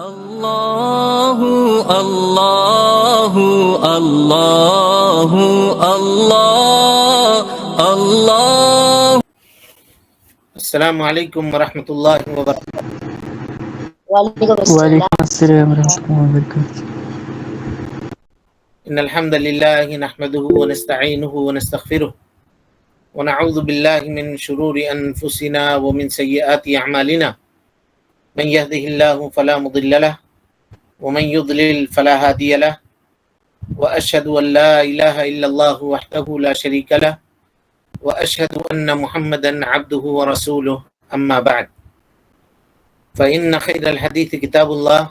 اللہ اللہ اللہ اللہ اللہ۔ السلام علیکم ورحمۃ اللہ وبرکاتہ۔ وعلیکم السلام ورحمۃ اللہ وبرکاتہ۔ ان الحمد للہ نحمده ونستعینه ونستغفره ونعوذ باللہ من شرور انفسنا ومن سیئات اعمالنا، من يهده الله فلا مضل له ومن يضلل فلا هادي له، واشهد ان لا اله الا الله وحده لا شريك له، واشهد ان محمدا عبده ورسوله، اما بعد فان خير الحديث كتاب الله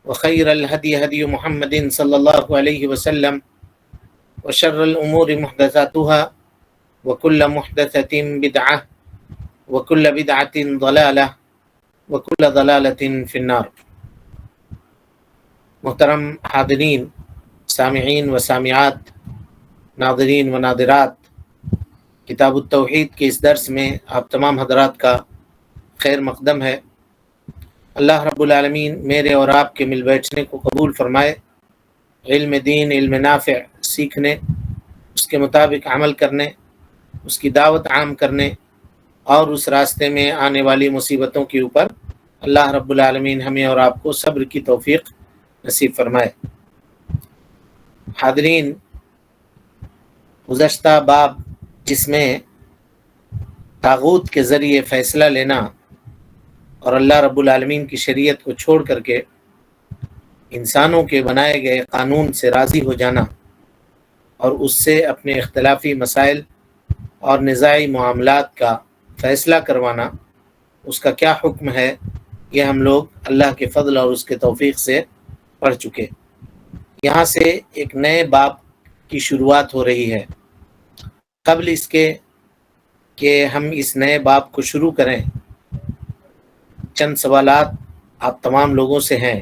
وخير الهدي هدي محمد صلى الله عليه وسلم، وشر الامور محدثاتها وكل محدثة بدعة وكل بدعة ضلالة وكل ضلالة في النار۔ محترم حاضرین، سامعین و سامعات، ناظرین و ناظرات، کتاب التوحید کے اس درس میں آپ تمام حضرات کا خیر مقدم ہے۔ اللہ رب العالمین میرے اور آپ کے مل بیٹھنے کو قبول فرمائے، علم دین، علم نافع سیکھنے، اس کے مطابق عمل کرنے، اس کی دعوت عام کرنے اور اس راستے میں آنے والی مصیبتوں کے اوپر اللہ رب العالمین ہمیں اور آپ کو صبر کی توفیق نصیب فرمائے۔ حاضرین، گزشتہ باب جس میں طاغوت کے ذریعے فیصلہ لینا اور اللہ رب العالمین کی شریعت کو چھوڑ کر کے انسانوں کے بنائے گئے قانون سے راضی ہو جانا اور اس سے اپنے اختلافی مسائل اور نزاعی معاملات کا فیصلہ کروانا، اس کا کیا حکم ہے، یہ ہم لوگ اللہ کے فضل اور اس کے توفیق سے پڑھ چکے۔ یہاں سے ایک نئے باب کی شروعات ہو رہی ہے۔ قبل اس کے کہ ہم اس نئے باب کو شروع کریں، چند سوالات آپ تمام لوگوں سے ہیں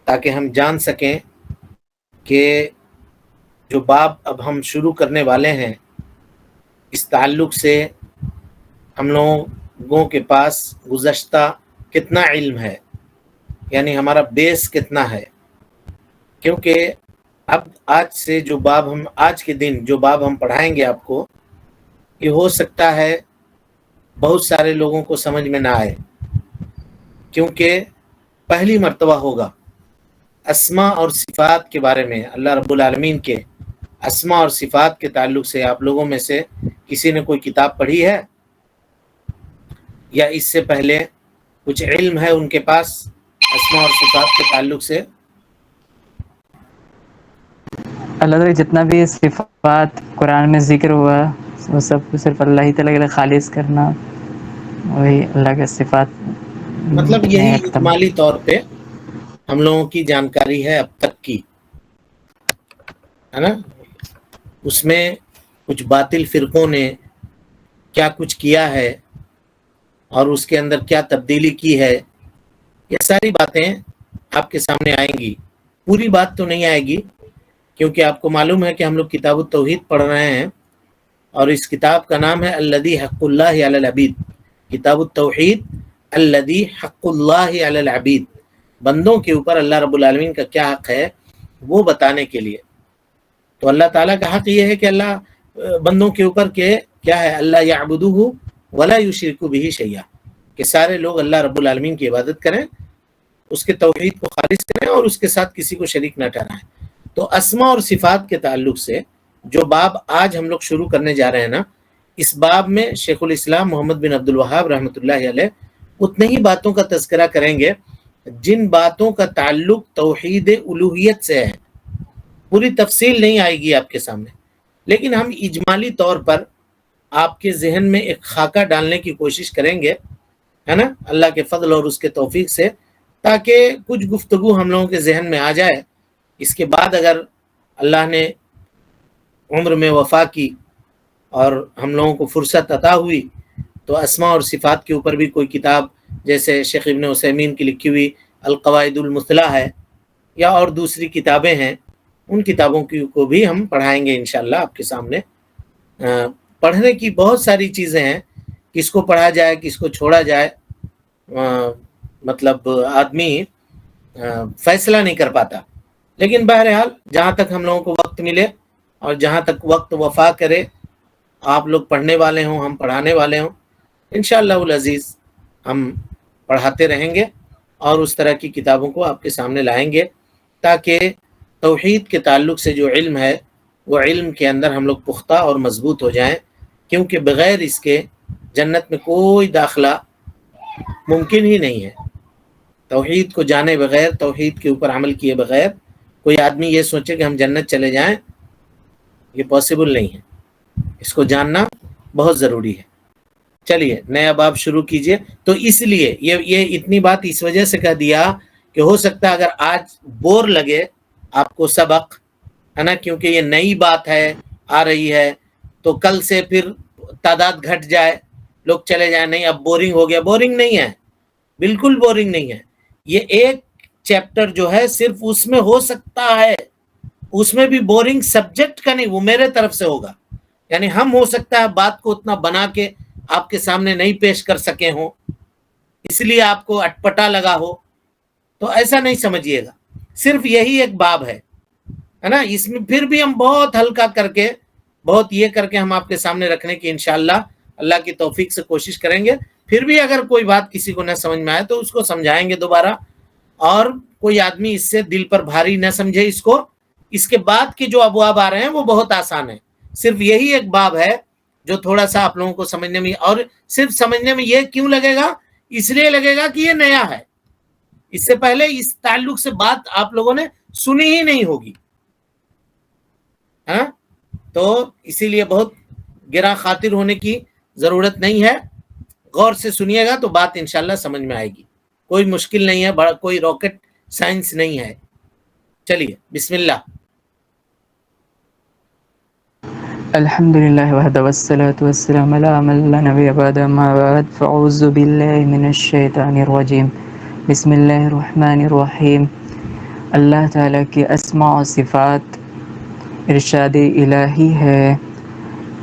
تاکہ ہم جان سکیں کہ جو باب اب ہم شروع کرنے والے ہیں اس تعلق سے ہم لوگوں کے پاس گزشتہ کتنا علم ہے، یعنی ہمارا بیس کتنا ہے، کیونکہ اب آج سے جو باب ہم آج کے دن جو باب ہم پڑھائیں گے آپ کو، یہ ہو سکتا ہے بہت سارے لوگوں کو سمجھ میں نہ آئے، کیونکہ پہلی مرتبہ ہوگا اسماء اور صفات کے بارے میں۔ اللہ رب العالمین کے اسماء اور صفات کے تعلق سے آپ لوگوں میں سے کسی نے کوئی کتاب پڑھی ہے یا اس سے پہلے کچھ علم ہے ان کے پاس اسماء اور صفات کے تعلق سے؟ اللہ تعالیٰ جتنا بھی صفات قرآن میں ذکر ہوا وہ سب کو صرف اللہ ہی تعالیٰ کے لیے خالص کرنا، وہی اللہ کے صفات مطلب یہی ہیں ایک دم۔ اجمالی طور پہ ہم لوگوں کی جانکاری ہے اب تک کی، ہے نا؟ اس میں کچھ باطل فرقوں نے کیا کچھ کیا ہے اور اس کے اندر کیا تبدیلی کی ہے، یہ ساری باتیں آپ کے سامنے آئیں گی۔ پوری بات تو نہیں آئے گی کیونکہ آپ کو معلوم ہے کہ ہم لوگ کتاب التوحید پڑھ رہے ہیں اور اس کتاب کا نام ہے الذی حق اللہ علی العبید، کتاب التوحید الذی حق اللہ علی العبید، بندوں کے اوپر اللہ رب العالمین کا کیا حق ہے وہ بتانے کے لیے۔ تو اللہ تعالیٰ کا حق یہ ہے کہ اللہ بندوں کے اوپر کہ کیا ہے، اللہ یعبدوہ ولا یشرکوا بہ شیئا، کہ سارے لوگ اللہ رب العالمین کی عبادت کریں، اس کے توحید کو خالص کریں اور اس کے ساتھ کسی کو شریک نہ ٹھہرائیں۔ تو اسماء اور صفات کے تعلق سے جو باب آج ہم لوگ شروع کرنے جا رہے ہیں نا، اس باب میں شیخ الاسلام محمد بن عبد الوہاب رحمۃ اللہ علیہ اتنے ہی باتوں کا تذکرہ کریں گے جن باتوں کا تعلق توحید الوہیت سے ہے۔ پوری تفصیل نہیں آئے گی آپ کے سامنے، لیکن ہم اجمالی طور پر آپ کے ذہن میں ایک خاکہ ڈالنے کی کوشش کریں گے، ہے نا، اللہ کے فضل اور اس کے توفیق سے، تاکہ کچھ گفتگو ہم لوگوں کے ذہن میں آ جائے۔ اس کے بعد اگر اللہ نے عمر میں وفا کی اور ہم لوگوں کو فرصت عطا ہوئی تو اسماء اور صفات کے اوپر بھی کوئی کتاب جیسے شیخ ابن عثیمین کی لکھی ہوئی القواعد المثلیٰ ہے یا اور دوسری کتابیں ہیں، ان کتابوں کو بھی ہم پڑھائیں گے انشاءاللہ آپ کے سامنے۔ پڑھنے کی بہت ساری چیزیں ہیں، کس کو پڑھا جائے، کس کو چھوڑا جائے، مطلب آدمی فیصلہ نہیں کر پاتا. لیکن بہرحال جہاں تک ہم لوگوں کو وقت ملے اور جہاں تک وقت وفا کرے، آپ لوگ پڑھنے والے ہوں، ہم پڑھانے والے ہوں، انشاءاللہ العزیز ہم پڑھاتے رہیں گے اور اس طرح کی کتابوں کو آپ کے سامنے لائیں گے تاکہ توحید کے تعلق سے جو علم ہے وہ علم کے اندر ہم لوگ پختہ اور مضبوط ہو جائیں، کیونکہ بغیر اس کے جنت میں کوئی داخلہ ممکن ہی نہیں ہے. توحید کو جانے بغیر، توحید کے اوپر عمل کیے بغیر کوئی آدمی یہ سوچے کہ ہم جنت چلے جائیں، یہ پاسبل نہیں ہے. اس کو جاننا بہت ضروری ہے. چلیے نیا باب شروع کیجئے. تو اس لیے یہ اتنی بات اس وجہ سے کہہ دیا کہ ہو سکتا ہے اگر آج بور لگے آپ کو سبق، ہے نا، کیونکہ یہ نئی بات ہے آ رہی ہے، تو کل سے پھر تعداد گھٹ جائے، لوگ چلے جائیں، نہیں اب بورنگ ہو گیا. بورنگ نہیں ہے، بالکل بورنگ نہیں ہے. یہ ایک چیپٹر جو ہے صرف اس میں ہو سکتا ہے، اس میں بھی بورنگ سبجیکٹ کا نہیں، وہ میرے طرف سے ہوگا. یعنی ہم ہو سکتا ہے بات کو اتنا بنا کے آپ کے سامنے نہیں پیش کر سکے ہوں، اس لیے آپ کو اٹپٹا لگا ہو، تو ایسا نہیں سمجھیے گا. صرف یہی ایک باب ہے نا. اس میں پھر بھی ہم بہت ہلکا کر کے، بہت یہ کر کے ہم آپ کے سامنے رکھنے کی انشاءاللہ اللہ کی توفیق سے کوشش کریں گے. پھر بھی اگر کوئی بات کسی کو نہ سمجھ میں آئے تو اس کو سمجھائیں گے دوبارہ، اور کوئی آدمی اس سے دل پر بھاری نہ سمجھے اس کو. اس کے بعد کے جو ابواب آ رہے ہیں وہ بہت آسان ہے. صرف یہی ایک باب ہے جو تھوڑا سا آپ لوگوں کو سمجھنے میں، اور صرف سمجھنے میں یہ کیوں لگے گا، اس لیے لگے گا کہ یہ نیا ہے. اس سے پہلے اس تعلق سے بات آپ لوگوں نے سنی ہی نہیں ہوگی، ہاں. تو اسی لیے بہت گرا خاطر ہونے کی ضرورت نہیں ہے. غور سے سنیے گا تو بات انشاءاللہ سمجھ میں آئے گی. کوئی مشکل نہیں ہے، بڑا کوئی راکٹ سائنس نہیں ہے. چلیے بسم اللہ. الحمد للہ وحدہ والصلاة والسلام علی من لا نبی بعد اما بعد فاعوذ باللہ من الشیطان الرجیم. بسم اللہ الرحمن الرحیم. اللہ تعالیٰ کی اسماء و صفات ارشاد الہی ہے.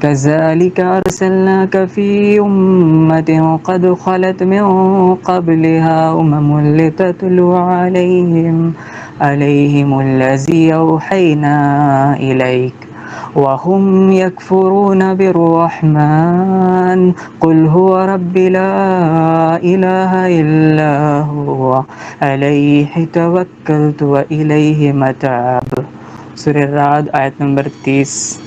كذلك أرسلناك في أمة قد خلت من قبلها لتتلو عليهم الذي أوحينا إليك وهم يكفرون بالرحمن قل هو رب لا إله إلا هو عليه توكلت وإليه متاب. سورہ الرعد آیت نمبر 30.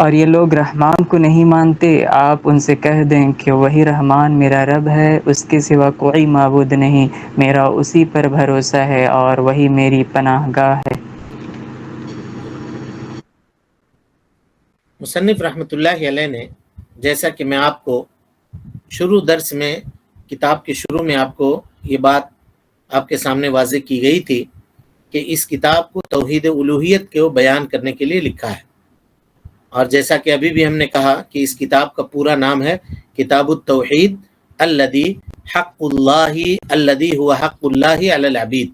اور یہ لوگ رحمان کو نہیں مانتے، آپ ان سے کہہ دیں کہ وہی رحمان میرا رب ہے، اس کے سوا کوئی معبود نہیں، میرا اسی پر بھروسہ ہے اور وہی میری پناہ گاہ ہے. مصنف رحمۃ اللہ علیہ نے، جیسا کہ میں آپ کو شروع درس میں، کتاب کے شروع میں آپ کو یہ بات آپ کے سامنے واضح کی گئی تھی کہ اس کتاب کو توحید الوہیت کو بیان کرنے کے لیے لکھا ہے. اور جیسا کہ ابھی بھی ہم نے کہا کہ اس کتاب کا پورا نام ہے کتاب التوحید الذی حق اللہ الذی هو حق اللہ علی العبید،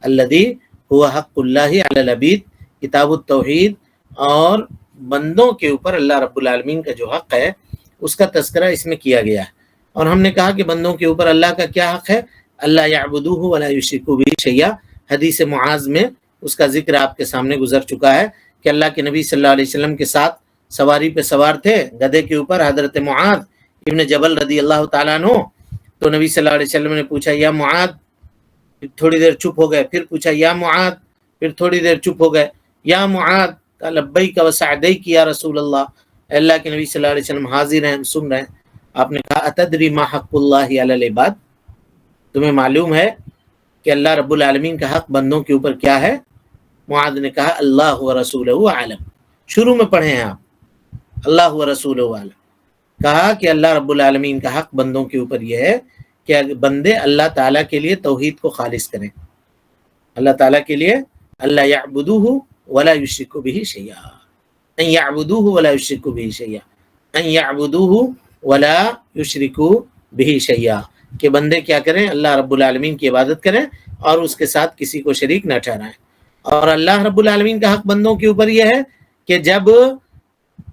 الذی هو حق اللہ علی العبید. کتاب التوحید، اور بندوں کے اوپر اللہ رب العالمین کا جو حق ہے اس کا تذکرہ اس میں کیا گیا ہے. اور ہم نے کہا کہ بندوں کے اوپر اللہ کا کیا حق ہے، اللہ یعبدوہ ولا یشرکوا بہ شیئا. حدیث معاذ میں اس کا ذکر آپ کے سامنے گزر چکا ہے کہ اللہ کے نبی صلی اللہ علیہ وسلم کے ساتھ سواری پہ سوار تھے، گدھے کے اوپر حضرت معاذ ابن جبل رضی اللہ تعالیٰ عنہ. تو نبی صلی اللہ علیہ وسلم نے پوچھا یا معاذ، پھر تھوڑی دیر چپ ہو گئے، پھر پوچھا یا معاذ، پھر تھوڑی دیر چپ ہو گئے. یا معاذ، لبیک وسعدیک یا رسول اللہ، اللہ کے نبی صلی اللہ علیہ وسلم حاضر ہیں، سن رہے ہیں. آپ نے کہا اتدری ما حق اللہ علی العباد، تمہیں معلوم ہے کہ اللہ رب العالمین کا حق بندوں کے اوپر کیا ہے؟ معاذ نے کہا اللہ و رسولہ عالم. شروع میں پڑھے ہیں آپ، اللہ و رسولہ عالم. کہا کہ اللہ رب العالمین کا حق بندوں کے اوپر یہ ہے کہ بندے اللہ تعالیٰ کے لیے توحید کو خالص کریں. اللہ تعالیٰ کے لیے اللہ یعبدوہ ولا یشرکوا بہ شیئا، ان یعبدوہ ولا یشرکوا بہ شیئا، ان یعبدوہ ولا یشرکوا بہ شیئا، کہ بندے کیا کریں، اللہ رب العالمین کی عبادت کریں اور اس کے ساتھ کسی کو شریک نہ ٹھہرائیں. اور اللہ رب العالمین کا حق بندوں کے اوپر یہ ہے کہ جب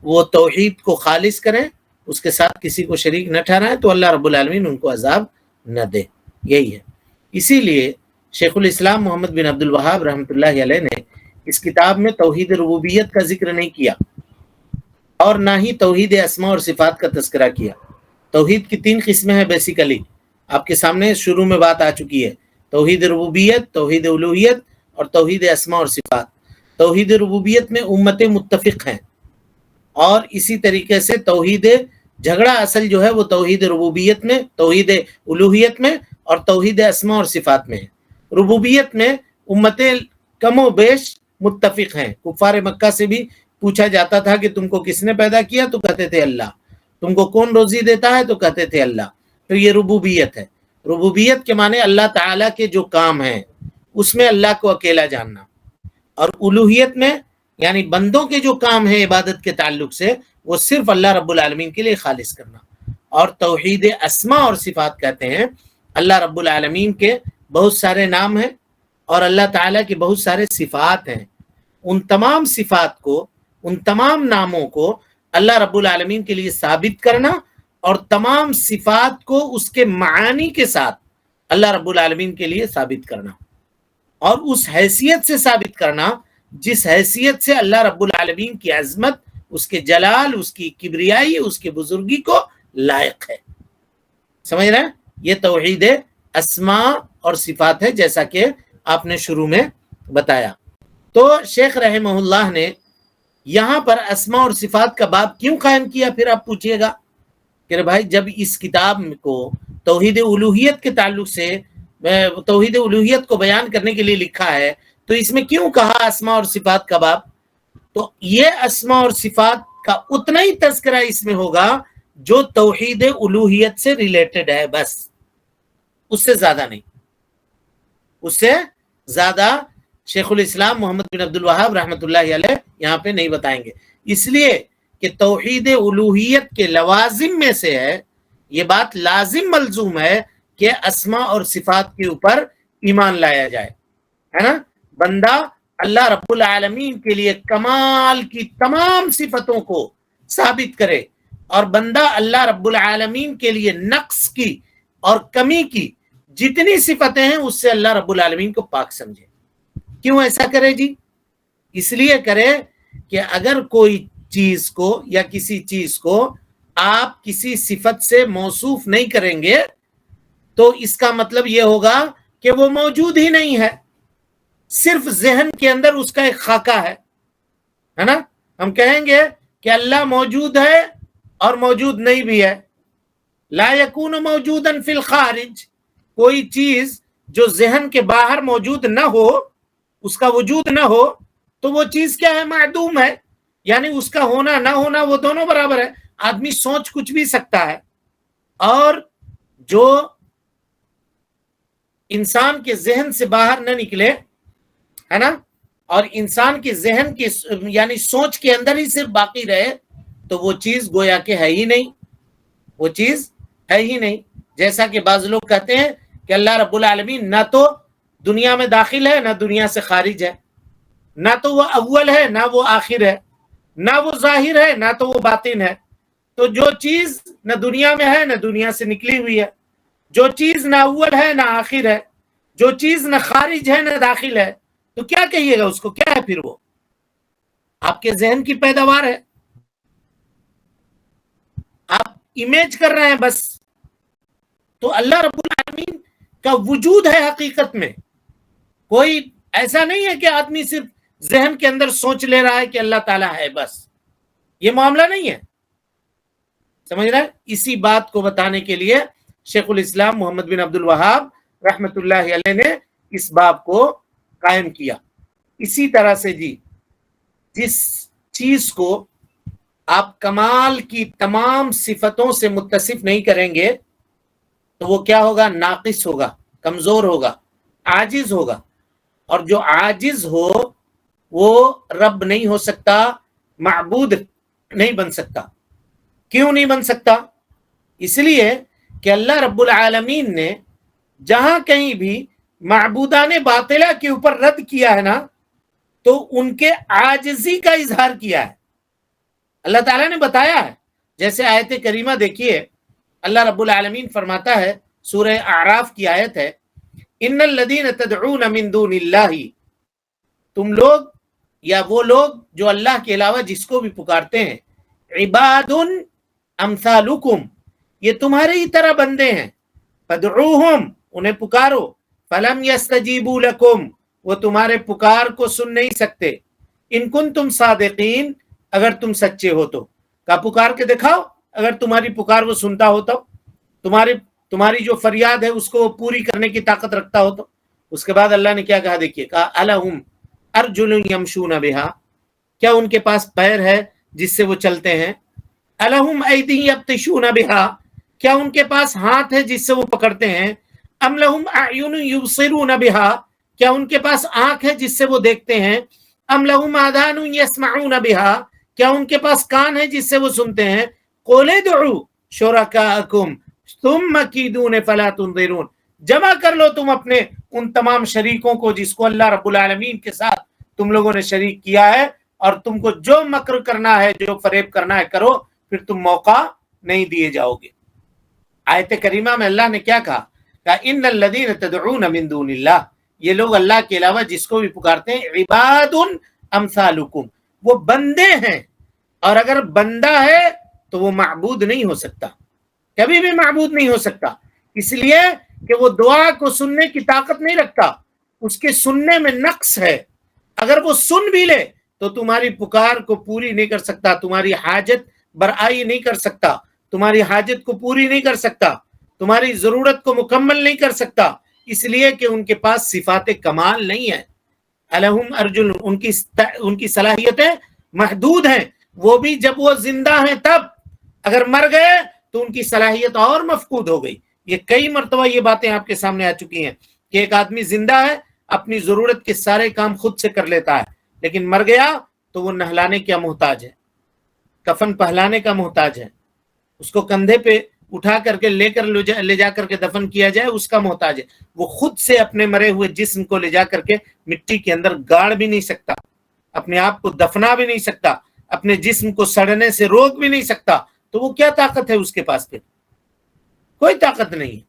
وہ توحید کو خالص کریں، اس کے ساتھ کسی کو شریک نہ ٹھہرائیں، تو اللہ رب العالمین ان کو عذاب نہ دے. یہی ہے. اسی لیے شیخ الاسلام محمد بن عبد الوہاب رحمۃ اللہ علیہ نے اس کتاب میں توحید ربوبیت کا ذکر نہیں کیا اور نہ ہی توحید اسماء اور صفات کا تذکرہ کیا. توحید کی 3 قسمیں ہیں بیسیکلی، آپ کے سامنے شروع میں بات آ چکی ہے. توحید ربوبیت، توحید الوہیت اور توحید اسماء اور صفات. توحید ربوبیت میں امتیں متفق ہیں، اور اسی طریقے سے توحید جھگڑا اصل جو ہے وہ توحید ربوبیت میں، توحید الوہیت میں اور توحید اسماء اور صفات میں ہے. ربوبیت میں امتیں کم و بیش متفق ہیں. کفار مکہ سے بھی پوچھا جاتا تھا کہ تم کو کس نے پیدا کیا، تو کہتے تھے اللہ. تم کو کون روزی دیتا ہے، تو کہتے تھے اللہ. تو یہ ربوبیت ہے. ربوبیت کے معنی اللہ تعالیٰ کے جو کام ہیں اس میں اللہ کو اکیلا جاننا، اور الوہیت میں یعنی بندوں کے جو کام ہیں عبادت کے تعلق سے وہ صرف اللہ رب العالمین کے لیے خالص کرنا. اور توحید اسماء اور صفات کہتے ہیں اللہ رب العالمین کے بہت سارے نام ہیں اور اللہ تعالیٰ کے بہت سارے صفات ہیں. ان تمام صفات کو، ان تمام ناموں کو اللہ رب العالمین کے لیے ثابت کرنا، اور تمام صفات کو اس کے معانی کے ساتھ اللہ رب العالمین کے لیے ثابت کرنا، اور اس حیثیت سے ثابت کرنا جس حیثیت سے اللہ رب العالمین کی عظمت، اس کے جلال، اس کی کبریائی، اس کی بزرگی کو لائق ہے. سمجھ رہے ہیں؟ یہ توحید اسماء اور صفات ہے، جیسا کہ آپ نے شروع میں بتایا. تو شیخ رحمہ اللہ نے یہاں پر اسماء اور صفات کا باب کیوں قائم کیا؟ پھر آپ پوچھئے گا کہ بھائی جب اس کتاب کو توحید الوہیت کے تعلق سے توحید الوہیت کو بیان کرنے کے لیے لکھا ہے تو اس میں کیوں کہا اسماء اور صفات کا باب؟ تو یہ اسماء اور صفات کا اتنا ہی تذکرہ اس میں ہوگا جو توحید الوہیت سے ریلیٹڈ ہے، بس، اس سے زیادہ نہیں. اس سے زیادہ شیخ الاسلام محمد بن عبد الوہاب رحمۃ اللہ علیہ یہاں پہ نہیں بتائیں گے، اس لیے کہ توحید الوہیت کے لوازم میں سے ہے، یہ بات لازم ملزوم ہے کہ اسماء اور صفات کے اوپر ایمان لایا جائے، ہے نا. بندہ اللہ رب العالمین کے لیے کمال کی تمام صفتوں کو ثابت کرے، اور بندہ اللہ رب العالمین کے لیے نقص کی اور کمی کی جتنی صفتیں ہیں اس سے اللہ رب العالمین کو پاک سمجھے. کیوں ایسا کرے جی؟ اس لیے کرے کہ اگر کوئی چیز کو یا کسی چیز کو آپ کسی صفت سے موصوف نہیں کریں گے تو اس کا مطلب یہ ہوگا کہ وہ موجود ہی نہیں ہے، صرف ذہن کے اندر اس کا ایک خاکہ ہے نا. ہم کہیں گے کہ اللہ موجود ہے اور موجود نہیں بھی ہے. لا یکون موجودا فی الخارج، کوئی چیز جو ذہن کے باہر موجود نہ ہو، اس کا وجود نہ ہو، تو وہ چیز کیا ہے؟ معدوم ہے. یعنی اس کا ہونا نہ ہونا وہ دونوں برابر ہے. آدمی سوچ کچھ بھی سکتا ہے، اور جو انسان کے ذہن سے باہر نہ نکلے، ہے نا، اور انسان کے ذہن کے یعنی سوچ کے اندر ہی صرف باقی رہے، تو وہ چیز گویا کہ ہے ہی نہیں، وہ چیز ہے ہی نہیں. جیسا کہ بعض لوگ کہتے ہیں کہ اللہ رب العالمین نہ تو دنیا میں داخل ہے نہ دنیا سے خارج ہے، نہ تو وہ اول ہے نہ وہ آخر ہے، نہ وہ ظاہر ہے نہ تو وہ باطن ہے. تو جو چیز نہ دنیا میں ہے نہ دنیا سے نکلی ہوئی ہے، جو چیز نہ اول ہے نہ آخر ہے، جو چیز نہ خارج ہے نہ داخل ہے، تو کیا کہیے گا اس کو؟ کیا ہے پھر؟ وہ آپ کے ذہن کی پیداوار ہے، آپ امیج کر رہے ہیں بس. تو اللہ رب العالمین کا وجود ہے حقیقت میں. کوئی ایسا نہیں ہے کہ آدمی صرف ذہن کے اندر سوچ لے رہا ہے کہ اللہ تعالیٰ ہے، بس، یہ معاملہ نہیں ہے. سمجھ رہے ہیں؟ اسی بات کو بتانے کے لیے شیخ الاسلام محمد بن عبد الوہاب رحمۃ اللہ علیہ نے اس باب کو قائم کیا. اسی طرح سے جی جس چیز کو آپ کمال کی تمام صفتوں سے متصف نہیں کریں گے تو وہ کیا ہوگا؟ ناقص ہوگا، کمزور ہوگا، عاجز ہوگا. اور جو عاجز ہو وہ رب نہیں ہو سکتا، معبود نہیں بن سکتا. کیوں نہیں بن سکتا؟ اس لیے کہ اللہ رب العالمین نے جہاں کہیں بھی معبودان باطلہ کے اوپر رد کیا ہے نا، تو ان کے عاجزی کا اظہار کیا ہے. اللہ تعالیٰ نے بتایا ہے، جیسے آیت کریمہ دیکھیے، اللہ رب العالمین فرماتا ہے سورہ اعراف کی آیت ہے، ان الذین تدعون من دون اللہ، تم لوگ یا وہ لوگ جو اللہ کے علاوہ جس کو بھی پکارتے ہیں، عباد امثالکم، یہ تمہاری ہی طرح بندے ہیں، فدعوہم، انہیں پکارو، فلم یستجیبوا لکم، وہ تمہارے پکار کو سن نہیں سکتے، ان کنتم صادقین، اگر تم سچے ہو تو، کا پکار کے دکھاؤ، اگر تمہاری پکار وہ سنتا ہو تو، تمہاری جو فریاد ہے اس کو پوری کرنے کی طاقت رکھتا ہو تو۔ اس کے بعد اللہ نے کیا کہا دیکھیے، کہا الہم ارجل یمشون بہا، کیا ان کے پاس پیر ہے جس سے وہ چلتے ہیں، الہم ایدی یبطشون بہا، کیا ان کے پاس ہاتھ ہے جس سے وہ پکڑتے ہیں، ام لہم اعین یبصرون بہا، کیا ان کے پاس آنکھ ہے جس سے وہ دیکھتے ہیں، ام لہم آذان یسمعون بہا، کیا ان کے پاس کان ہے جس سے وہ سنتے ہیں، قل ادعوا شرکاءکم ثم کیدون فلا تنظرون، جمع کر لو تم اپنے ان تمام شریکوں کو جس کو اللہ رب العالمین کے ساتھ تم لوگوں نے شریک کیا ہے، اور تم کو جو مکر کرنا ہے، جو فریب کرنا ہے کرو، پھر تم موقع نہیں دیے جاؤ گے۔ آیت کریمہ میں اللہ نے کیا کہا ان الذین تدعون من دون اللہ، یہ لوگ اللہ کے علاوہ جس کو بھی پکارتے ہیں، عباد امثالکم، وہ بندے ہیں، اور اگر بندہ ہے تو وہ معبود نہیں ہو سکتا، کبھی بھی معبود نہیں ہو سکتا، اس لیے کہ وہ دعا کو سننے کی طاقت نہیں رکھتا، اس کے سننے میں نقص ہے، اگر وہ سن بھی لے تو تمہاری پکار کو پوری نہیں کر سکتا، تمہاری حاجت برائی نہیں کر سکتا، تمہاری حاجت کو پوری نہیں کر سکتا، تمہاری ضرورت کو مکمل نہیں کر سکتا، اس لیے کہ ان کے پاس صفات کمال نہیں ہے۔ الہم ارجل، ان کی صلاحیتیں محدود ہیں، وہ بھی جب وہ زندہ ہیں تب، اگر مر گئے تو ان کی صلاحیت اور مفقود ہو گئی۔ یہ کئی مرتبہ یہ باتیں آپ کے سامنے آ چکی ہیں کہ ایک آدمی زندہ ہے، اپنی ضرورت کے سارے کام خود سے کر لیتا ہے، لیکن مر گیا تو وہ نہلانے کا محتاج ہے، کفن پہلانے کا محتاج ہے، اس کو کندھے پہ اٹھا کر کے لے جا کر کے دفن کیا جائے اس کا محتاج ہے، وہ خود سے اپنے مرے ہوئے جسم کو لے جا کر کے مٹی کے اندر گاڑ بھی نہیں سکتا، اپنے آپ کو دفنا بھی نہیں سکتا، اپنے جسم کو سڑنے سے روک بھی نہیں سکتا، تو وہ کیا طاقت ہے اس کے پاس؟ پھر کوئی طاقت نہیں ہے۔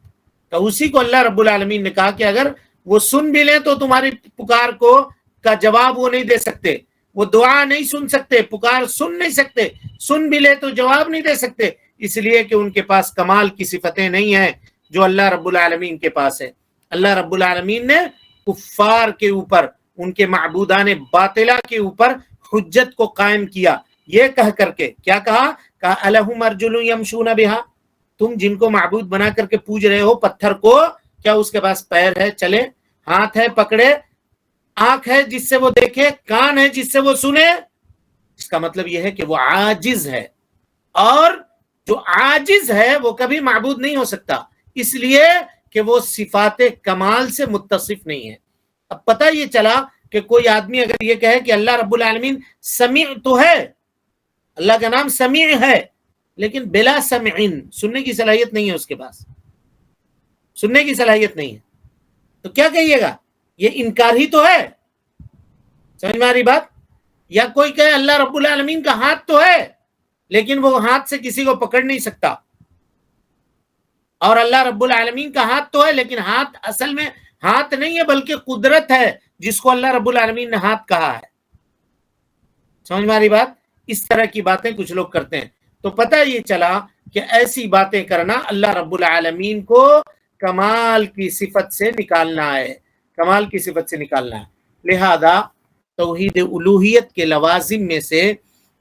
تو اسی کو اللہ رب العالمین نے کہا کہ اگر وہ سن بھی لیں تو تمہاری پکار کا جواب وہ نہیں دے سکتے، وہ دعا نہیں سن سکتے، پکار سن نہیں سکتے، سن بھی لے تو جواب نہیں دے سکتے، اس لیے کہ ان کے پاس کمال کی صفتیں نہیں ہیں جو اللہ رب العالمین کے پاس ہے۔ اللہ رب العالمین نے کفار کے اوپر، ان کے معبودان باطلہ کے اوپر حجت کو قائم کیا، یہ کہہ کر کے کیا کہا الہم ارجل یمشون بہا، تم جن کو معبود بنا کر کے پوج رہے ہو پتھر کو، کیا اس کے پاس پیر ہے چلے، ہاتھ ہے پکڑے، آنکھ ہے جس سے وہ دیکھے، کان ہے جس سے وہ سنے؟ اس کا مطلب یہ ہے کہ وہ عاجز ہے، اور جو عاجز ہے وہ کبھی معبود نہیں ہو سکتا، اس لیے کہ وہ صفات کمال سے متصف نہیں ہے۔ اب پتہ یہ چلا کہ کوئی آدمی اگر یہ کہے کہ اللہ رب العالمین سمیع تو ہے، اللہ کا نام سمیع ہے، لیکن بلا سمعین، سننے کی صلاحیت نہیں ہے اس کے پاس، سننے کی صلاحیت نہیں ہے، تو کیا کہیے گا؟ یہ انکار ہی تو ہے۔ سمجھ میں آ رہی بات؟ یا کوئی کہے اللہ رب العالمین کا ہاتھ تو ہے لیکن وہ ہاتھ سے کسی کو پکڑ نہیں سکتا، اور اللہ رب العالمین کا ہاتھ تو ہے لیکن ہاتھ اصل میں ہاتھ نہیں ہے بلکہ قدرت ہے جس کو اللہ رب العالمین نے ہاتھ کہا ہے۔ سمجھ میں آ رہی بات؟ اس طرح کی باتیں کچھ لوگ کرتے ہیں، تو پتہ یہ چلا کہ ایسی باتیں کرنا اللہ رب العالمین کو کمال کی صفت سے نکالنا ہے، کمال کی صفت سے نکالنا ہے۔ لہذا توحید الوہیت کے لوازم میں سے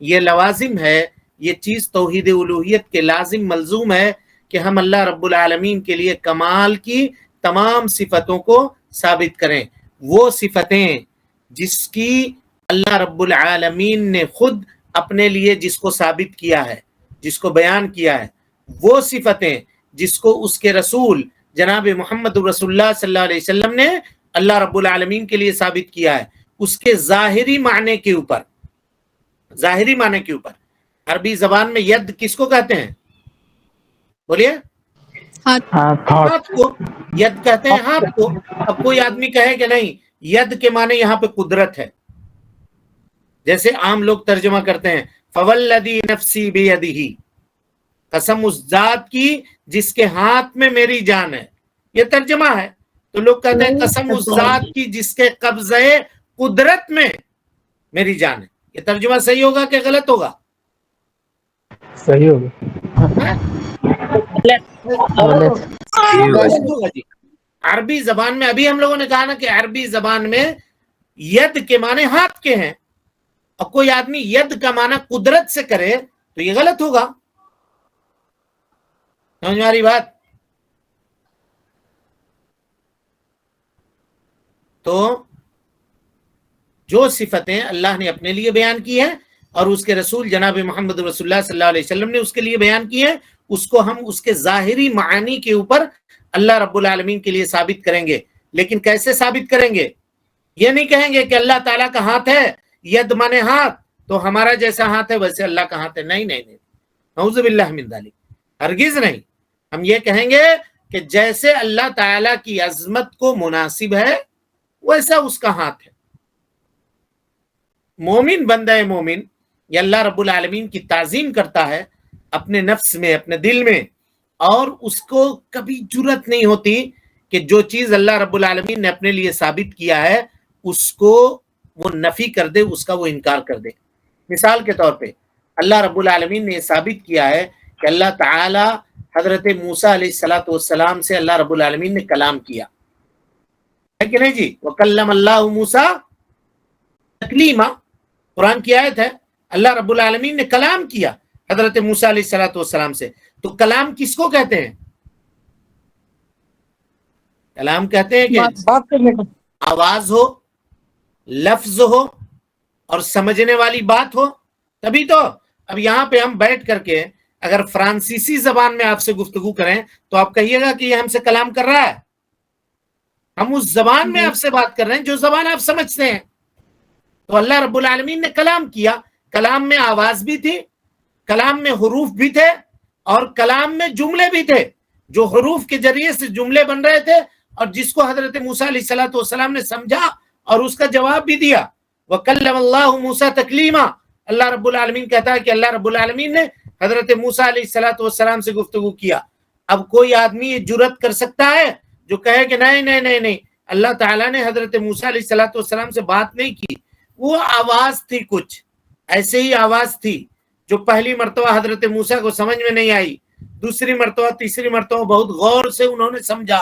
یہ لوازم ہے، یہ چیز توحید الوہیت کے لازم ملزوم ہے کہ ہم اللہ رب العالمین کے لیے کمال کی تمام صفتوں کو ثابت کریں، وہ صفتیں جس کی اللہ رب العالمین نے خود اپنے لیے جس کو ثابت کیا ہے، جس کو بیان کیا ہے، وہ صفتیں جس کو اس کے رسول جناب محمد رسول اللہ صلی اللہ علیہ وسلم نے اللہ رب العالمین کے لیے ثابت کیا ہے، اس کے ظاہری معنی کے اوپر، ظاہری معنی کے اوپر۔ عربی زبان میں ید کس کو کہتے ہیں؟ بولیے، ہاتھ کو ید کہتے ہیں، ہاتھ کو۔ اب کوئی آدمی کہے کہ نہیں، ید کے معنی یہاں پہ قدرت ہے، جیسے عام لوگ ترجمہ کرتے ہیں فوالذی نفسی بیدہ، قسم اس ذات کی جس کے ہاتھ میں میری جان ہے، یہ ترجمہ ہے۔ تو لوگ کہتے ہیں قسم اس ذات کی جس کے قبضہ قدرت میں میری جان ہے، یہ ترجمہ صحیح ہوگا کہ غلط ہوگا؟ صحیح ہوگا، غلط ہوگا جی۔ عربی زبان میں ابھی ہم لوگوں نے کہا نا کہ عربی زبان میں ید کے معنی ہاتھ کے ہیں، اور کوئی آدمی ید کا معنی قدرت سے کرے تو یہ غلط ہوگا۔ سمجھ میں آ رہی بات؟ تو جو صفتیں اللہ نے اپنے لیے بیان کی ہیں اور اس کے رسول جناب محمد رسول اللہ صلی اللہ علیہ وسلم نے اس کے لیے بیان کی ہیں، اس کو ہم اس کے ظاہری معانی کے اوپر اللہ رب العالمین کے لیے ثابت کریں گے۔ لیکن کیسے ثابت کریں گے؟ یہ نہیں کہیں گے کہ اللہ تعالیٰ کا ہاتھ ہے، ید مانے ہاتھ، تو ہمارا جیسا ہاتھ ہے ویسے اللہ کا ہاتھ ہے۔ نہیں نہیں نہیں، نعوذ باللہ من ذالک، ہرگز نہیں۔ ہم یہ کہیں گے کہ جیسے اللہ تعالیٰ کی عظمت کو مناسب ہے ویسا اس کا ہاتھ ہے۔ مومن، بندہ مومن، یہ اللہ رب العالمین کی تعظیم کرتا ہے اپنے نفس میں، اپنے دل میں، اور اس کو کبھی جرأت نہیں ہوتی کہ جو چیز اللہ رب العالمین نے اپنے لیے ثابت کیا ہے اس کو وہ نفی کر دے، اس کا وہ انکار کر دے۔ مثال کے طور پہ اللہ رب العالمین نے یہ ثابت کیا ہے کہ اللہ تعالی حضرت موسیٰ علیہ السلام سے اللہ رب العالمین نے کلام کیا ہے کہ نہیں جی؟ وَكَلَّمَ اللَّهُ مُوسَىٰ تَكْلِيمًا، قرآن کی آیت ہے، اللہ رب العالمین نے کلام کیا حضرت موسیٰ علیہ السلام سے۔ تو کلام کس کو کہتے ہیں؟ کلام کہتے ہیں کہ بات کرنے کا آواز ہو، لفظ ہو اور سمجھنے والی بات ہو، تبھی تو۔ اب یہاں پہ ہم بیٹھ کر کے اگر فرانسیسی زبان میں آپ سے گفتگو کریں تو آپ کہیے گا کہ یہ ہم سے کلام کر رہا ہے؟ ہم اس زبان میں آپ سے بات کر رہے ہیں جو زبان آپ سمجھتے ہیں۔ تو اللہ رب العالمین نے کلام کیا، کلام میں آواز بھی تھی، کلام میں حروف بھی تھے، اور کلام میں جملے بھی تھے، جو حروف کے ذریعے سے جملے بن رہے تھے، اور جس کو حضرت موسیٰ علیہ السلام نے سمجھا اور اس کا جواب بھی دیا۔ وَكَلَّمَ اللَّهُ مُوسَىٰ تَكْلِيمًا، اللہ رب العالمین کہتا ہے کہ اللہ رب العالمین نے حضرت موسیٰ علیہ السلام سے گفتگو کیا۔ اب کوئی آدمی یہ جرأت کر سکتا ہے جو کہے کہ نہیں نہیں نہیں نہیں، اللہ تعالیٰ نے حضرت موسیٰ علیہ السلام سے بات نہیں کی، وہ آواز تھی، کچھ ایسے ہی آواز تھی جو پہلی مرتبہ حضرت موسیٰ کو سمجھ میں نہیں آئی، دوسری مرتبہ، تیسری مرتبہ بہت غور سے انہوں نے سمجھا،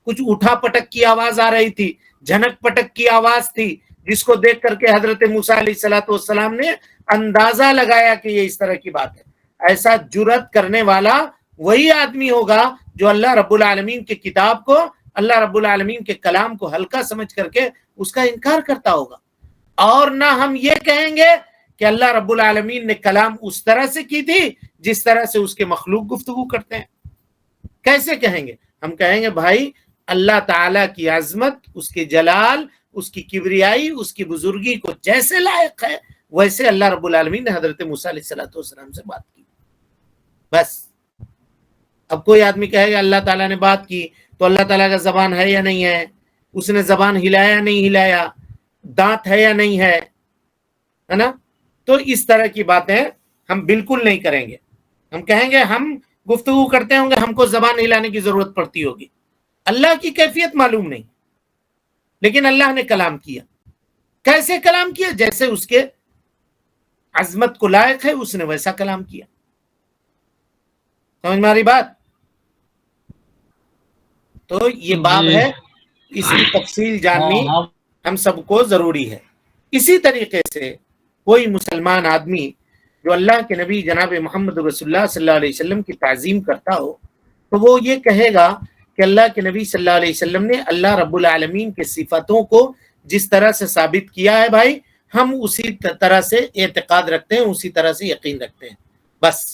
کچھ اٹھا پٹک کی آواز آ رہی تھی، جھنک پٹک کی آواز تھی، جس کو دیکھ کر کے حضرت موسیٰ علیہ السلام نے اندازہ لگایا کہ یہ اس طرح کی بات ہے۔ ایسا جرأت کرنے والا وہی آدمی ہوگا جو اللہ رب العالمین کی کتاب کو، اللہ رب العالمین کے کلام کو ہلکا سمجھ کر کے اس کا انکار کرتا ہوگا۔ اور نہ ہم یہ کہیں گے کہ اللہ رب العالمین نے کلام اس طرح سے کی تھی جس طرح سے اس کے مخلوق گفتگو کرتے ہیں۔ کیسے کہیں گے؟ ہم کہیں گے بھائی اللہ تعالیٰ کی عظمت، اس کے جلال، اس کی کبریائی، اس کی بزرگی کو جیسے لائق ہے ویسے اللہ رب العالمین نے حضرت موسیٰ علیہ السلام سے بات کی، بس۔ اب کوئی آدمی کہے گا اللہ تعالیٰ نے بات کی تو اللہ تعالیٰ کا زبان ہے یا نہیں ہے، اس نے زبان ہلایا نہیں ہلایا، دانت ہے یا نہیں ہے نا؟ تو اس طرح کی باتیں ہم بالکل نہیں کریں گے۔ ہم کہیں گے ہم گفتگو کرتے ہوں گے، ہم کو زبان ہلانے کی ضرورت پڑتی ہوگی، اللہ کی کیفیت معلوم نہیں، لیکن اللہ نے کلام کیا۔ کیسے کلام کیا؟ جیسے اس کے عظمت کو لائق ہے اس نے ویسا کلام کیا۔ سمجھ میں آ رہی بات؟ تو یہ باب ہے، اس کی تفصیل جاننی ہم سب کو ضروری ہے۔ اسی طریقے سے کوئی مسلمان آدمی جو اللہ کے نبی جناب محمد رسول اللہ صلی اللہ علیہ وسلم کی تعظیم کرتا ہو تو وہ یہ کہے گا کہ اللہ کے نبی صلی اللہ علیہ وسلم نے اللہ رب العالمین کے صفاتوں کو جس طرح سے ثابت کیا ہے بھائی، ہم اسی طرح سے اعتقاد رکھتے ہیں، اسی طرح سے یقین رکھتے ہیں، بس۔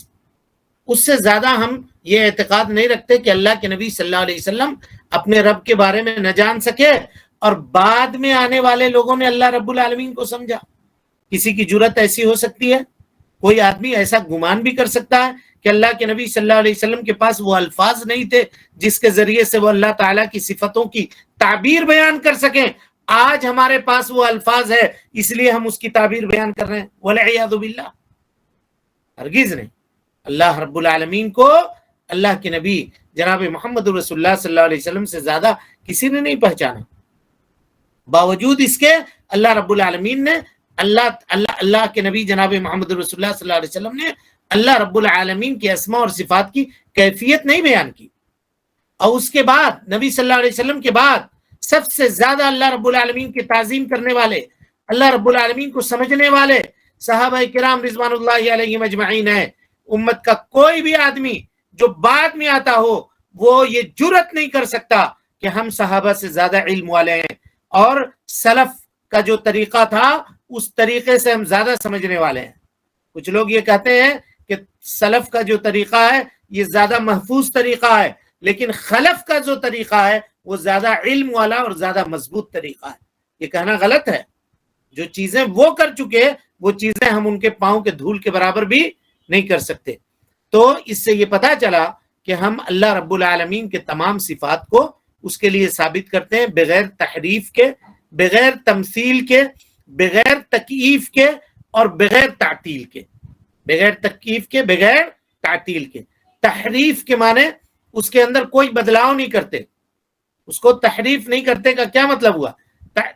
اس سے زیادہ ہم یہ اعتقاد نہیں رکھتے کہ اللہ کے نبی صلی اللہ علیہ وسلم اپنے رب کے بارے میں نہ جان سکے اور بعد میں آنے والے لوگوں نے اللہ رب العالمین کو سمجھا۔ کسی کی جرأت ایسی ہو سکتی ہے، کوئی آدمی ایسا گمان بھی کر سکتا ہے کہ اللہ کے نبی صلی اللہ علیہ وسلم کے پاس وہ الفاظ نہیں تھے جس کے ذریعے سے وہ اللہ تعالیٰ کی صفتوں کی تعبیر بیان کر سکیں۔ آج ہمارے پاس وہ الفاظ ہے اس لیے ہم اس کی تعبیر بیان کر رہے ہیں، والعیاذ باللہ۔ ہرگز نہیں۔ اللہ رب العالمین کو اللہ کے نبی جناب محمد رسول اللہ صلی اللہ علیہ وسلم سے زیادہ کسی نے نہیں پہچانا. باوجود اس کے اللہ رب العالمین نے اللہ کے نبی جناب محمد رسول اللہ صلی اللہ علیہ وسلم نے اللہ رب العالمین کے اسماء اور صفات کی کیفیت نہیں بیان کی. اور اس کے بعد نبی صلی اللہ علیہ وسلم کے بعد سب سے زیادہ اللہ رب العالمین کی تعظیم کرنے والے، اللہ رب العالمین کو سمجھنے والے صحابہ کرام رضوان اللہ علیہم اجمعین ہے. امت کا کوئی بھی آدمی جو بعد میں آتا ہو وہ یہ جرأت نہیں کر سکتا کہ ہم صحابہ سے زیادہ علم والے ہیں، اور سلف کا جو طریقہ تھا اس طریقے سے ہم زیادہ سمجھنے والے ہیں. کچھ لوگ یہ کہتے ہیں کہ سلف کا جو طریقہ ہے یہ زیادہ محفوظ طریقہ ہے، لیکن خلف کا جو طریقہ ہے وہ زیادہ علم والا اور زیادہ مضبوط طریقہ ہے. یہ کہنا غلط ہے. جو چیزیں وہ کر چکے وہ چیزیں ہم ان کے پاؤں کے دھول کے برابر بھی نہیں کر سکتے. تو اس سے یہ پتا چلا کہ ہم اللہ رب العالمین کے تمام صفات کو اس کے لیے ثابت کرتے ہیں بغیر تحریف کے، بغیر تمثیل کے، بغیر تکییف کے اور بغیر تعطیل کے. بغیر تکییف کے، بغیر تعطیل کے. تحریف کے معنی اس کے اندر کوئی بدلاؤ نہیں کرتے. اس کو تحریف نہیں کرتے کا کیا مطلب ہوا؟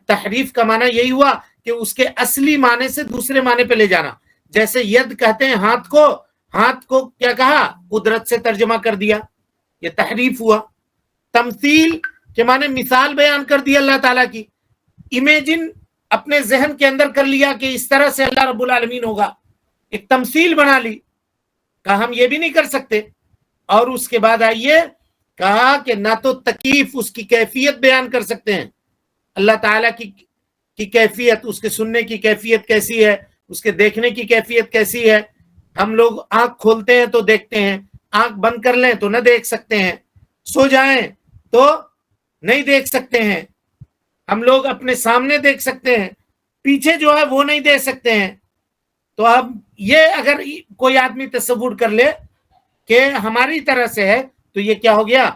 تحریف کا معنی یہی ہوا کہ اس کے اصلی معنی سے دوسرے معنی پہ لے جانا. جیسے ید کہتے ہیں ہاتھ کو کیا کہا؟ قدرت سے ترجمہ کر دیا، یہ تحریف ہوا. تمثیل کے معنی مثال بیان کر دی اللہ تعالیٰ کی. امیجن اپنے ذہن کے اندر کر لیا کہ اس طرح سے اللہ رب العالمین ہوگا، ایک تمثیل بنا لی. کہا ہم یہ بھی نہیں کر سکتے. اور اس کے بعد آئیے کہا کہ نہ تو تکیف اس کی کیفیت بیان کر سکتے ہیں. اللہ تعالیٰ کی کیفیت، اس کے سننے کی کیفیت کیسی ہے، اس کے دیکھنے کی کیفیت کیسی ہے. ہم لوگ آنکھ کھولتے ہیں تو دیکھتے ہیں، آنکھ بند کر لیں تو نہ دیکھ سکتے ہیں، سو جائیں تو نہیں دیکھ سکتے ہیں. ہم لوگ اپنے سامنے دیکھ سکتے ہیں، پیچھے جو ہے وہ نہیں دیکھ سکتے ہیں. تو اب یہ اگر کوئی آدمی تصور کر لے کہ ہماری طرح سے ہے تو یہ کیا ہو گیا؟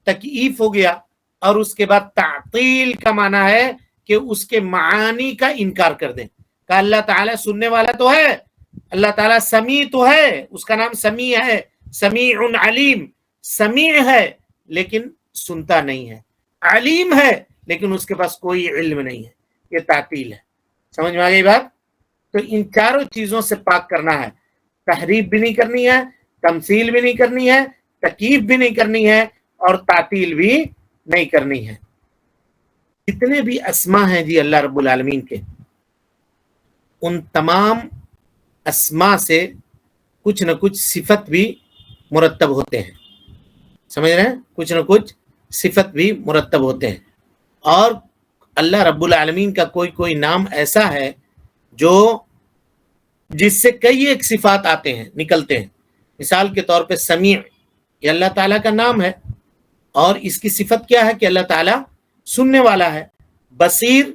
تکییف ہو گیا. اور اس کے بعد تعطیل کا معنی ہے کہ اس کے معانی کا انکار کر دیں. کہ اللہ تعالیٰ سننے والا تو ہے، اللہ تعالیٰ سمیع تو ہے، اس کا نام سمیع ہے، سمیع علیم. سمیع ہے لیکن سنتا نہیں ہے، علیم ہے لیکن اس کے پاس کوئی علم نہیں ہے. یہ تعطیل ہے. سمجھ میں آ گئی بات؟ تو ان چاروں چیزوں سے پاک کرنا ہے. تحریف بھی نہیں کرنی ہے، تمثیل بھی نہیں کرنی ہے، تکییف بھی نہیں کرنی ہے، اور تعطیل بھی نہیں کرنی ہے. جتنے بھی اسماء ہیں جی اللہ رب العالمین کے، ان تمام اسماء سے کچھ نہ کچھ صفت بھی مرتب ہوتے ہیں. سمجھ رہے ہیں؟ کچھ نہ کچھ صفت بھی مرتب ہوتے ہیں. اور اللہ رب العالمین کا کوئی نام ایسا ہے جو جس سے کئی ایک صفات آتے ہیں، نکلتے ہیں. مثال کے طور پہ سمیع، یہ اللہ تعالیٰ کا نام ہے، اور اس کی صفت کیا ہے کہ اللہ تعالیٰ سننے والا ہے. بصیر،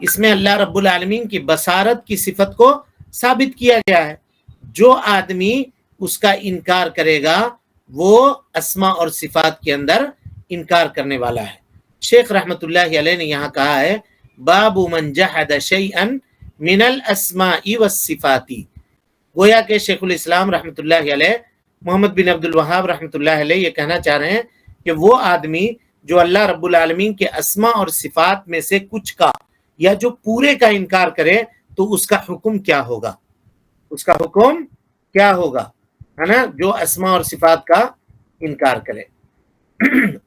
اس میں اللہ رب العالمین کی بصارت کی صفت کو ثابت کیا گیا ہے. جو آدمی اس کا انکار کرے گا وہ اسماء اور صفات کے اندر انکار کرنے والا ہے. شیخ رحمت اللہ علیہ نے یہاں کہا ہے باب من جحد شیئا من الاسماء والصفات. گویا کہ شیخ الاسلام رحمت اللہ علیہ، محمد بن عبد الوہاب رحمت اللہ علیہ یہ کہنا چاہ رہے ہیں کہ وہ آدمی جو اللہ رب العالمین کے اسماء اور صفات میں سے کچھ کا یا جو پورے کا انکار کرے تو اس کا حکم کیا ہوگا؟ اس کا حکم کیا ہوگا، ہے نا؟ جو اسماء اور صفات کا انکار کرے.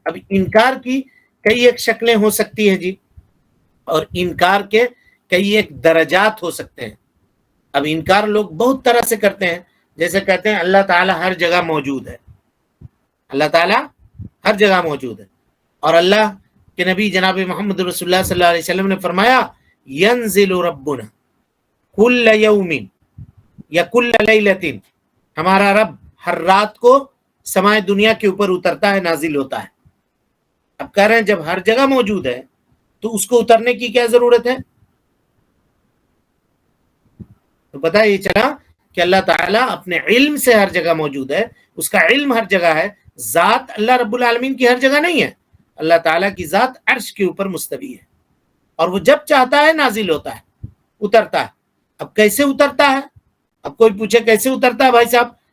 اب انکار کی کئی ایک شکلیں ہو سکتی ہیں جی، اور انکار کے کئی ایک درجات ہو سکتے ہیں. اب انکار لوگ بہت طرح سے کرتے ہیں. جیسے کہتے ہیں اللہ تعالیٰ ہر جگہ موجود ہے، اللہ تعالیٰ ہر جگہ موجود ہے. اور اللہ کے نبی جناب محمد رسول اللہ صلی اللہ علیہ وسلم نے فرمایا ینزل ربنا کل یوم یا کل لیلۃ، ہمارا رب ہر رات کو سمائے دنیا کے اوپر اترتا ہے، نازل ہوتا ہے. اب کہہ رہے ہیں جب ہر جگہ موجود ہے تو اس کو اترنے کی کیا ضرورت ہے؟ تو پتہ یہ چلا کہ اللہ تعالیٰ اپنے علم سے ہر جگہ موجود ہے، اس کا علم ہر جگہ ہے. ذات اللہ رب العالمین کی ہر جگہ نہیں ہے. اللہ تعالیٰ کی ذات عرش کے اوپر مستوی ہے، اور وہ جب چاہتا ہے نازل ہوتا ہے، اترتا ہے. اب کیسے اترتا ہے؟ اب کوئی پوچھے کیسے اترتا ہے؟ بھائی صاحب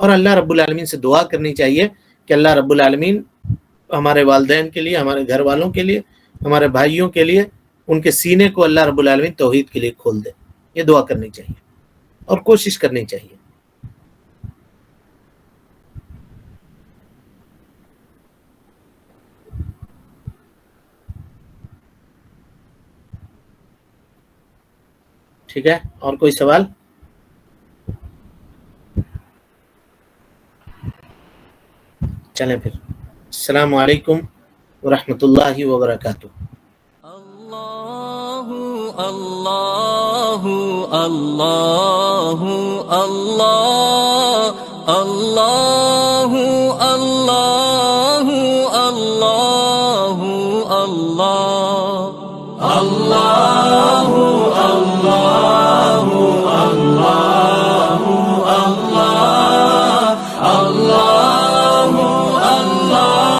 اور اللہ رب العالمین سے دعا کرنی چاہیے کہ اللہ رب العالمین ہمارے والدین کے لیے، ہمارے گھر والوں کے لیے، ہمارے بھائیوں کے لیے ان کے سینے کو اللہ رب العالمین توحید کے لیے کھول دے. یہ دعا کرنی چاہیے اور کوشش کرنی چاہیے. ٹھیک ہے، اور کوئی سوال؟ چلیں پھر. السلام علیکم ورحمۃ اللہ وبرکاتہ. اللہ اللہ اللہ اللہ اللہ اللہ اللہ اللہ اللہ اللہ